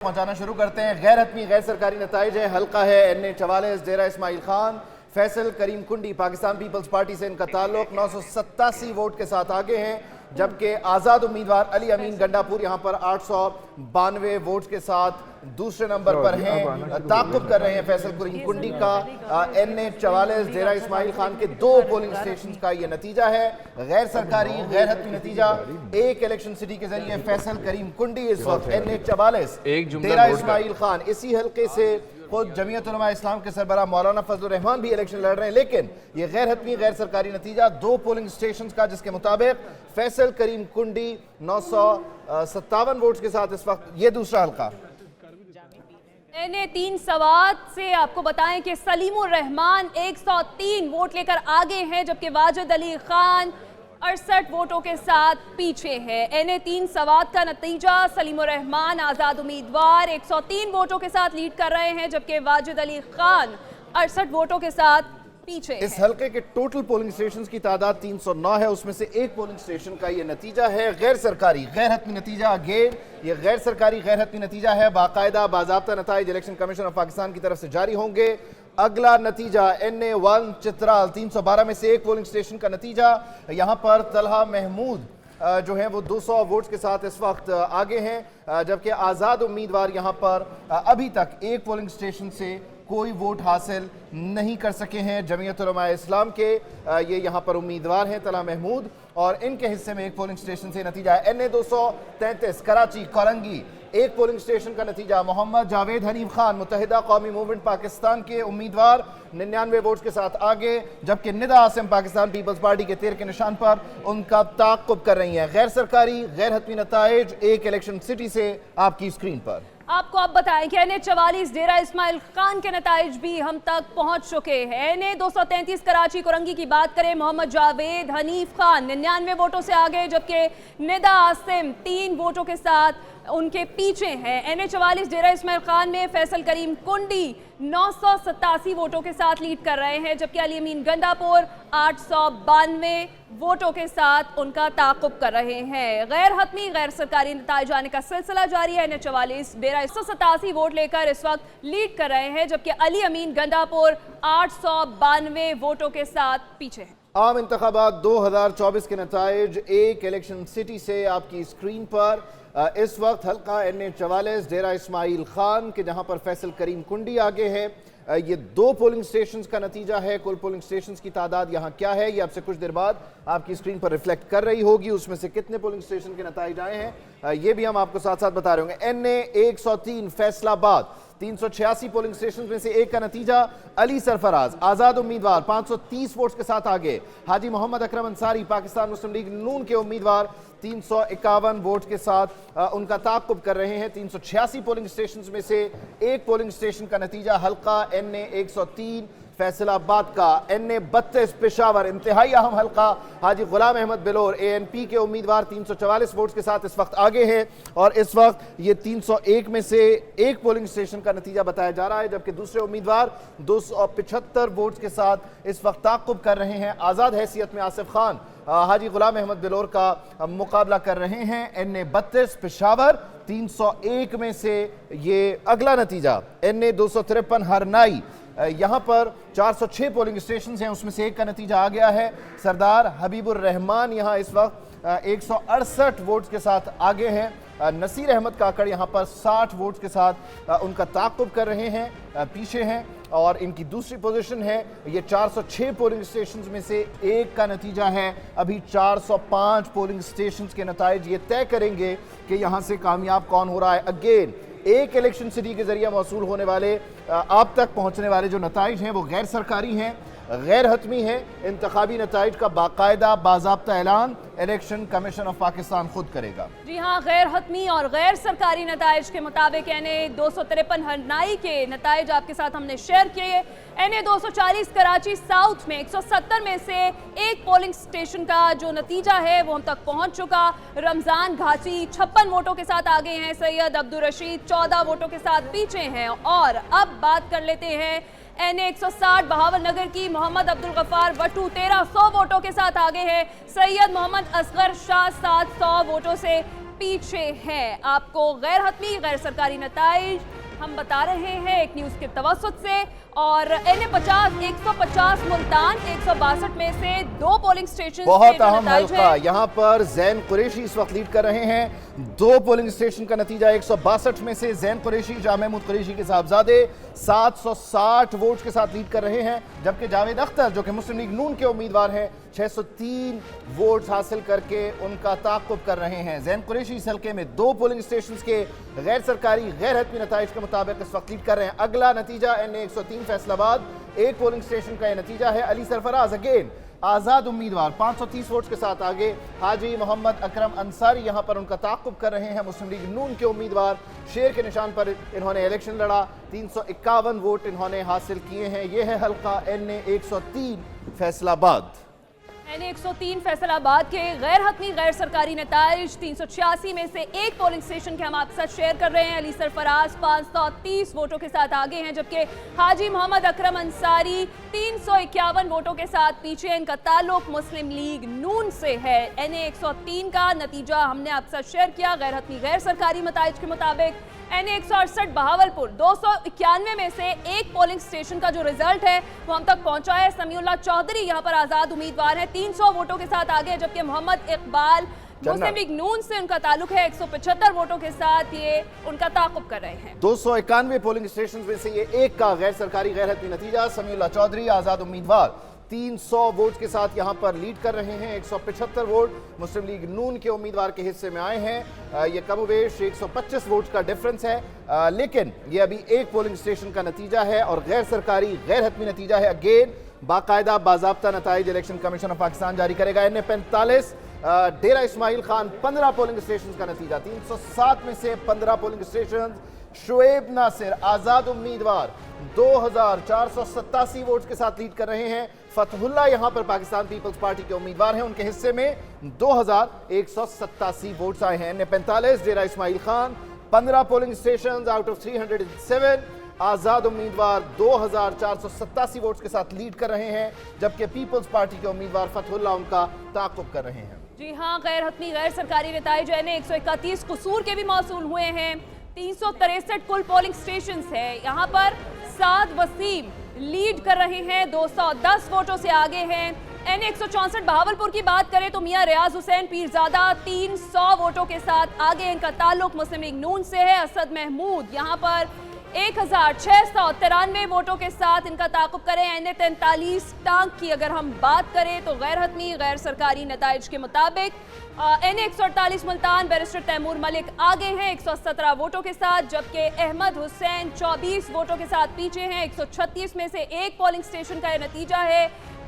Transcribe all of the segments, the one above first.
پہنچانا شروع کرتے ہیں۔ غیر حتمی غیر سرکاری نتائج ہے، حلقہ ہے NA44 ڈیرہ اسماعیل خان۔ فیصل کریم کنڈی پاکستان پیپلز پارٹی سے ان کا تعلق 987 ووٹ کے ساتھ آگے ہیں، جبکہ آزاد امیدوار علی امین گنڈاپور یہاں پر 892 ووٹس کے ساتھ دوسرے نمبر پر ہیں۔ تعاقب کر رہے ہیں فیصل کریم کنڈی کا۔ NA44 ڈیرہ اسماعیل خان کے 2 پولنگ سٹیشنز کا یہ نتیجہ ہے، غیر سرکاری غیر حتمی نتیجہ۔ ایک الیکشن سٹی کے ذریعے فیصل کریم کنڈی اس وقت NA44 ڈیرہ اسماعیل خان، اسی حلقے سے خود جمعیت علماء اسلام کے سربراہ مولانا فضل الرحمان بھی الیکشن لڑ رہے ہیں، لیکن یہ غیر حتمی غیر سرکاری نتیجہ 2 پولنگ سٹیشنز کا، جس کے مطابق فیصل کریم کنڈی 957 ووٹس کے ساتھ اس وقت یہ دوسرا حلقہ۔ NA3 سوات سے آپ کو بتائیں کہ سلیم الرحمان 103 ووٹ لے کر آگے ہیں، جبکہ واجد علی خان 68 ووٹوں کے ساتھ پیچھے ہے۔ NA3 سوات کا نتیجہ سلیم الرحمان آزاد امیدوار 103 ووٹوں کے ساتھ لیڈ کر رہے ہیں، جبکہ واجد علی خان 68 ووٹوں کے ساتھ پیچھے ہے۔ اس حلقے کے ٹوٹل پولنگ سٹیشنز کی تعداد 309 ہے، اس میں سے ایک پولنگ سٹیشن کا یہ نتیجہ ہے غیر سرکاری غیر حتمی نتیجہ۔ اگین یہ غیر سرکاری غیر حتمی نتیجہ ہے، باقاعدہ باضابطہ نتائج الیکشن کمیشن آف پاکستان کی طرف سے جاری ہوں گے۔ اگلا نتیجہ NA1 چترال 312 میں سے ایک پولنگ سٹیشن کا نتیجہ، یہاں پر طلحہ محمود جو ہیں وہ 200 ووٹس کے ساتھ اس وقت آگے ہیں، جبکہ آزاد امیدوار یہاں پر ابھی تک ایک پولنگ سٹیشن سے کوئی ووٹ حاصل نہیں کر سکے ہیں۔ جمعیت علماء اسلام کے یہ یہاں پر امیدوار ہیں طلحہ محمود، اور ان کے حصے میں ایک پولنگ سٹیشن سے نتیجہ ہے۔ NA233 کراچی کورنگی ایک پولنگ سٹیشن کا نتیجہ، محمد جاوید حنیف خان متحدہ قومی موومنٹ پاکستان کے امیدوار 99 ووٹس کے ساتھ آگے، جبکہ ندا عاصم پاکستان پیپلز پارٹی کے تیر کے نشان پر ان کا تعاقب کر رہی ہیں۔ غیر سرکاری غیر حتمی نتائج ایک الیکشن سٹی سے آپ کی اسکرین پر۔ آپ کو اب بتائیں کہ NA44 ڈیرہ اسماعیل خان کے نتائج بھی ہم تک پہنچ چکے ہیں۔ NA233 کراچی کورنگی کی بات کریں، محمد جاوید حنیف خان 99 ووٹوں سے آگے، جبکہ ندا عاصم 3 ووٹوں کے ساتھ ان کے پیچھے ہیں۔ NA44 ڈیرہ اسماعیل خان میں فیصل کریم کنڈی 987 ووٹوں کے ساتھ لیڈ کر رہے ہیں، جبکہ علی امین گنڈاپور 892 ووٹوں کے ساتھ ان کا تعاقب کر رہے ہیں۔ غیر حتمی غیر سرکاری نتائج آنے کا سلسلہ جاری ہے۔ NA44 ڈیرہ 187 ووٹ لے کر اس وقت لیڈ کر رہے ہیں، جبکہ علی امین گنڈاپور 892 ووٹوں کے ساتھ پیچھے ہیں۔ عام انتخابات 2024 کے نتائج ایک الیکشن سٹی سے آپ کی اسکرین پر۔ اس وقت حلقہ NA44 ڈیرہ اسماعیل خان کے، جہاں پر فیصل کریم کنڈی آگے ہے، یہ 2 پولنگ سٹیشنز کا نتیجہ ہے۔ کل پولنگ سٹیشنز کی تعداد یہاں کیا ہے یہ آپ سے کچھ دیر بعد آپ کی اسکرین پر ریفلیکٹ کر رہی ہوگی، اس میں سے کتنے پولنگ سٹیشن کے نتائج آئے ہیں یہ بھی ہم آپ کو ساتھ ساتھ بتا رہے ہوں گے۔ NA103 فیصل آباد 386 پولنگ سٹیشن میں سے ایک کا نتیجہ، علی سرفراز آزاد امیدوار 530 ووٹس کے ساتھ آگے، حاجی محمد اکرم انصاری پاکستان مسلم لیگ نون کے امیدوار 351 ووٹ کے ساتھ ان کا تعاقب کر رہے ہیں۔ 386 پولنگ سٹیشنز میں سے ایک پولنگ سٹیشن کا نتیجہ حلقہ NA103 فیصل آباد کا۔ NA32 پشاور انتہائی اہم حلقہ، حاجی غلام احمد بلور ANP کے امیدوار 344 ووٹس کے ساتھ اس وقت آگے ہیں، اور اس وقت یہ 301 میں سے ایک پولنگ سٹیشن کا نتیجہ بتایا جا رہا ہے، جبکہ دوسرے امیدوار 275 ووٹس کے ساتھ اس وقت تعاقب کر رہے ہیں۔ آزاد حیثیت میں آصف خان حاجی غلام احمد بلور کا مقابلہ کر رہے ہیں۔ NA32 پشاور 301 میں سے یہ اگلا نتیجہ۔ NA253 ہرنائی، یہاں پر 406 پولنگ سٹیشنز ہیں، اس میں سے ایک کا نتیجہ آ گیا ہے۔ سردار حبیب الرحمان یہاں اس وقت 168 ووٹس کے ساتھ آگے ہیں۔ نصیر احمد کاکڑ یہاں پر 60 ووٹس کے ساتھ ان کا تعاقب کر رہے ہیں، پیچھے ہیں، اور ان کی دوسری پوزیشن ہے۔ یہ 406 پولنگ سٹیشنز میں سے ایک کا نتیجہ ہے۔ ابھی 405 پولنگ سٹیشنز کے نتائج یہ طے کریں گے کہ یہاں سے کامیاب کون ہو رہا ہے۔ اگین ایک الیکشن سٹی کے ذریعہ موصول ہونے والے آپ تک پہنچنے والے جو نتائج ہیں وہ غیر سرکاری ہیں، غیر حتمی ہیں۔ انتخابی نتائج کا باقاعدہ باضابطہ اعلان الیکشن کمیشن آف پاکستان خود کرے گا۔ جی ہاں، غیر حتمی اور غیر سرکاری نتائج کے مطابق NA253 ہرنائی کے نتائج آپ کے ساتھ ہم نے شیئر کیے۔ NA240 کراچی ساؤتھ میں 170 میں سے ایک پولنگ سٹیشن کا جو نتیجہ ہے وہ ہم تک پہنچ چکا۔ رمضان گھاچی 56 ووٹوں کے ساتھ آگے ہیں، سید عبدالرشید 14 ووٹوں کے ساتھ پیچھے ہیں۔ اور اب بات کر لیتے ہیں NA160 بہاول نگر کی، محمد عبدالغفار وٹو 1300 ووٹوں کے ساتھ آگے ہے، سید محمد اصغر شاہ 700 ووٹوں سے पीछे हैं। आपको गैर हतमी गैर सरकारी नताइज हम बता रहे हैं एक न्यूज के तवस्सुत से। और NA50 150 मुल्तान 162 में से 2 पोलिंग स्टेशन बहुत अहम हल्का, यहाँ पर जैन कुरैशी इस वक्त लीड कर रहे हैं। 2 पोलिंग स्टेशन का नतीजा 162 में से जैन कुरैशी शाह महमूद कुरैशी के साहबजादे 760 वोट के साथ लीड कर रहे हैं, जबकि जावेद अख्तर जो कि मुस्लिम लीग नून के उम्मीदवार हैं 603 वोट हासिल करके उनका ताक़ुब कर रहे हैं। जैन कुरैशी इस हल्के में 2 पोलिंग स्टेशन के गैर सरकारी गैर हतमी नताइज के मुताबिक इस वक्त लीड कर रहे हैं। अगला नतीजा NA 103 फैसलाबाद, 1 पोलिंग स्टेशन का यह नतीजा है। अली सरफराज अगेन आज़ाद उम्मीदवार 530 वोट के साथ आगे। हाजी मोहम्मद अकरम अंसारी यहाँ पर उनका ताक़ुब कर रहे हैं। मुस्लिम लीग नून के उम्मीदवार शेर के निशान पर इन्होंने इलेक्शन लड़ा, 351 वोट इन्होंने हासिल किए हैं। यह है हल्का NA 103 फैसलाबाद। NA 103 फैसलाबाद के गैर हतमी गैर सरकारी नताइज 386 में से 1 पोलिंग स्टेशन के हम आपके साथ शेयर कर रहे हैं। अली सरफराज 530 वोटों के साथ आगे हैं, जबकि हाजी मोहम्मद अकरम अंसारी 351 वोटों के साथ पीछे हैं। इनका ताल्लुक मुस्लिम लीग नून से है। NA 103 का नतीजा हमने आपके साथ शेयर किया। गैर हतमी गैर सरकारी नताइज के मुताबिक NA 168 बहावलपुर 291 में से 1 पोलिंग स्टेशन का जो रिजल्ट है वो हम तक पहुंचा है। समीउल्लाह चौधरी यहां पर आजाद उम्मीदवार हैं, 300 वोटों के साथ आगे, जबकि मोहम्मद इकबाल मुस्लिम लीग नून से उनका ताल्लुक है, 175 वोटों के साथ ये उनका ताक़ुब कर रहे हैं। 291 पोलिंग स्टेशन में से ये 1 का गैर सरकारी गैर हतमी नतीजा। समीउल्लाह चौधरी आजाद उम्मीदवार 300 वोट के साथ यहां पर लीड कर रहे हैं। 175 वोट मुस्लिम लीग नून के उम्मीदवार के हिस्से में आए हैं। ये कमोबेश 125 वोट का डिफरेंस है, लेकिन ये अभी 1 पोलिंग स्टेशन का नतीजा है और गैर सरकारी गैर हतमी नतीजा है। अगेन बाकायदा बाज़ाब्ता नताइज इलेक्शन कमीशन ऑफ पाकिस्तान जारी करेगा। NA 45 Dera Ismail Khan 15 polling station का नतीजा, 307 में से 15 पोलिंग स्टेशन। शुएब नासिर आज़ाद उम्मीदवार 2487 वोट के साथ लीड कर रहे हैं। फतहुल्ला यहां पर पाकिस्तान पीपल्स पार्टी के उम्मीदवार हैं, उनके हिस्से में 2187 वोट्स आए हैं। NA 45 Dera Ismail Khan 15 polling station out of 307, आज़ाद उम्मीदवार 2487 वोट्स के साथ लीड कर रहे हैं, जबकि पीपल्स पार्टी के उम्मीदवार फतहुल्ला उनका ताक़ुब कर रहे हैं। जी हाँ, गैर हतमी गैर सरकारी नताइज NA 131 कसूर के भी मौसूल हुए हैं। 363 कुल पोलिंग स्टेशन है। यहाँ पर साद वसीम लीड कर रहे हैं, 210 वोटों से आगे हैं। NA 164 बहावलपुर की बात करें तो मियां रियाज हुसैन पीरजादा 300 वोटों के साथ आगे। इनका ताल्लुक मुस्लिम लीग नून से है। असद महमूद यहाँ पर 1693 वोटों के साथ इनका ताक़ुब करें। NA 43 टांग की अगर हम बात करें तो गैर हतमी गैर सरकारी नताइज के मुताबिक NA 148 मुल्तान बैरिस्टर तैमूर मलिक आगे हैं 117 वोटों के साथ, जबकि अहमद हुसैन 24 वोटों के साथ पीछे हैं। 136 में से 1 पोलिंग स्टेशन का यह नतीजा है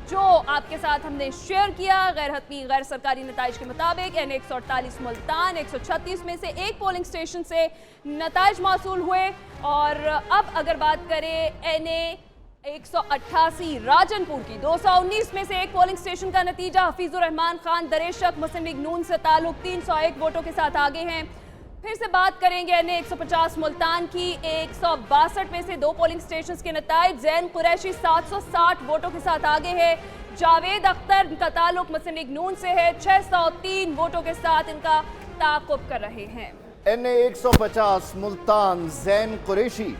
जो आपके साथ हमने शेयर किया। गैर हतमी गैर सरकारी नताइज के मुताबिक NA 148 मुल्तान 136 में से 1 पोलिंग स्टेशन से नताइज मौसूल हुए। और अब अगर बात करें NA 188 राजनपुर की 219 में से 1 पोलिंग स्टेशन का नतीजा। हफीजुर रहमान खान दरेशक मुस्लिम लीग नून से ताल्लुक 301 वोटों के साथ आगे हैं। फिर से बात करेंगे NA 150 मुल्तान की 162 में से 2 पोलिंग स्टेशन के नताइज। जैन कुरैशी 760 वोटों के साथ आगे है। जावेद अख्तर इनका ताल्लुक मुस्लिम लीग नून से है, 603 वोटों के साथ इनका ताक़ुब कर रहे हैं। NA 150 मुल्तान जैन कुरैशी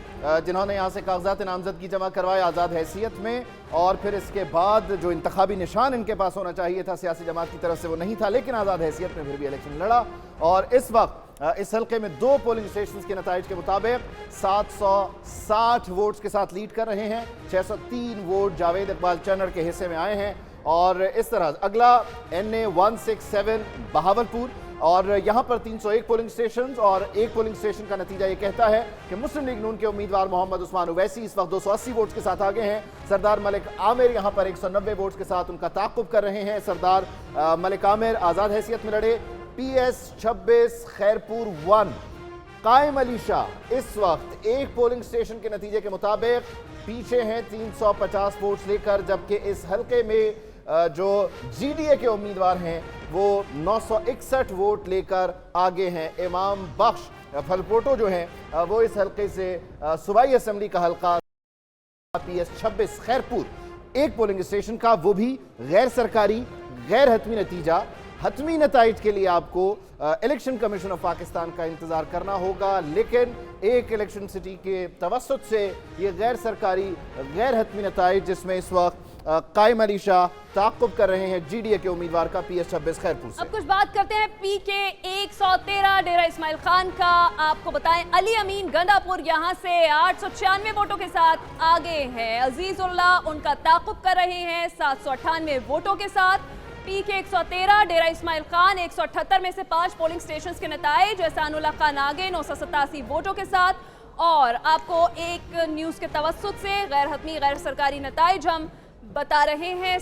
जिन्होंने यहाँ से कागजात नामजदगी जमा करवाए आज़ाद हैसियत में, और फिर इसके बाद जो इंतखाबी निशान इनके पास होना चाहिए था सियासी जमात की तरफ से वो नहीं था, लेकिन आज़ाद हैसियत में फिर भी इलेक्शन लड़ा। और इस वक्त इस हल्के में 2 पोलिंग स्टेशन के नताइज के मुताबिक 760 वोट्स के साथ लीड कर रहे हैं। 603 वोट जावेद इकबाल चन्नर के हिस्से में आए हैं। और इस तरह अगला NA 167 बहावलपुर, और यहाँ पर 301 पोलिंग स्टेशन और 1 पोलिंग स्टेशन का नतीजा ये कहता है कि मुस्लिम लीग नून के उम्मीदवार मोहम्मद उस्मान उवैसी इस वक्त 280 वोट्स के साथ आगे हैं। सरदार मलिक आमिर यहाँ पर 190 वोट्स के साथ उनका ताक़ुब कर रहे हैं। सरदार मलिक आमिर आज़ाद हैसियत में लड़े। PS 26 खैरपुर 1 कायम अली शाह इस वक्त 1 पोलिंग स्टेशन के नतीजे के मुताबिक पीछे हैं 350 वोट्स लेकर, जबकि इस हल्के में जो GDA के उम्मीदवार हैं वो 961 वोट लेकर आगे हैं। इमाम बख्श फलपोटो जो हैं वो इस हल्के से सूबाई असम्बली का हल्का PS 26 खैरपुर 1 पोलिंग स्टेशन का, वो भी गैर सरकारी गैर हतमी नतीजा हतमी नताइज के लिए आपको इलेक्शन कमीशन ऑफ पाकिस्तान का इंतज़ार करना होगा, लेकिन एक इलेक्शन सिटी के तवस्सुत से ये गैर सरकारी गैर हतमी नताइज जिसमें इस वक्त कायम अली शाह ताक़ुब कर रहे हैं GDA के उम्मीदवार का PS26 खैरपुर से। अब कुछ बात करते हैं PK 113 डेरा इस्माइल खान का। आपको बताएं अली अमीन गंडापुर यहां से 896 वोटों के साथ आगे हैं। अजीजुल्लाह उनका ताक़ुब कर रहे हैं 798 वोटों के साथ। PK 113 डेरा इस्माइल खान 178 में से 5 पोलिंग स्टेशंस के नताइज, एहसानुल्लाह खान आगे 987 वोटों के साथ। और आपको एक न्यूज़ के तवस्सुत से गैर हतमी गैर सरकारी नताइज हम बता रहे हैं।